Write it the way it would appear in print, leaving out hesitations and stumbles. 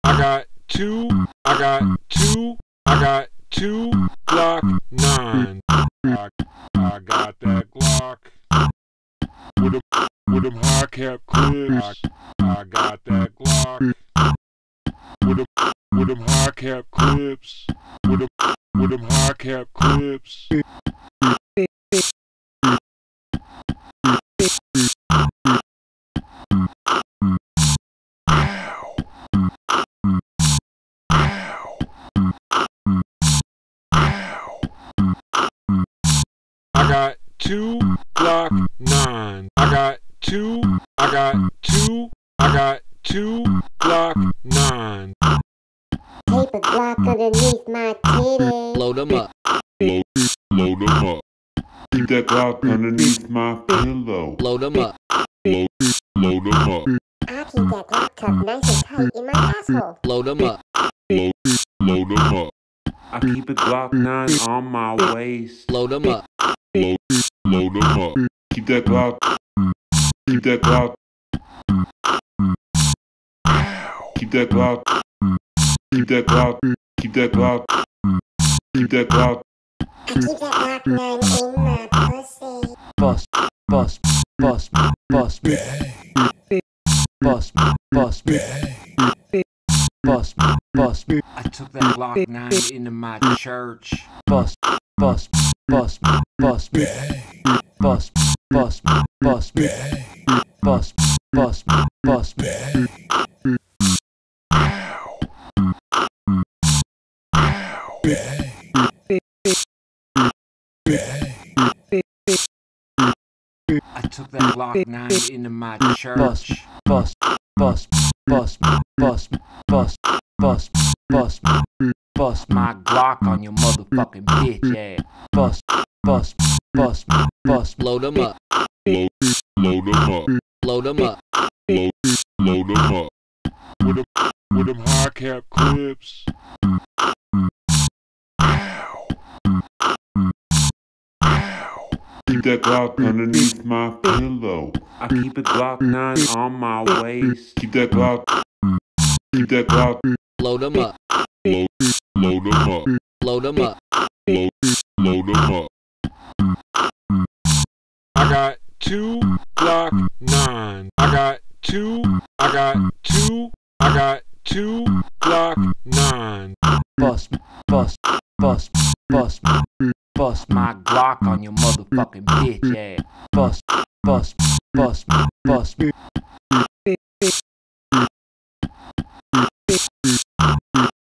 I got two Glock 9. I got that Glock with them high cap clips. I got that Glock with them high cap clips. With them high cap clips. I got two Glock 9. I got two Glock 9. Tape a Glock underneath my titty. Load 'em up. Load 'em up. Keep that Glock underneath my pillow. Load 'em up. Load 'em up. I keep that Glock cup nice and tight in my asshole. Load 'em up. Load 'em up. I keep a Glock 9 on my waist. Load 'em up. Load 'em up. Keep that Glock. Keep that Glock. Keep that Glock. Keep that Glock. Keep that Glock. Keep that Glock. I keep that Glock 9 in my pussy. Bust, bust, bust, bust, bust, bust, bust, bust. I took that Glock 9 into my church. Bust, bust, bust, bust, bust, bust, bust, bust, bust, bust. I took that Glock 9 into my church. Bust, bust, bust, bust, bust, bust, bust, bust. My Glock on your motherfucking bitch ass. Bust, bust, bust, bust. Load 'em up. Load 'em up. Load 'em up. Load 'em up. With them high cap clips. Keep that Glock underneath my pillow. I keep a Glock 9 on my waist. Keep that Glock. Keep that Glock. Load 'em up. Load 'em up. Load 'em up. Load 'em up. I got two Glock 9. I got two Glock 9. Bust, bust, bust, bust, bust. My Glock on your motherfucking bitch ass. Bust, bust, bust, bust.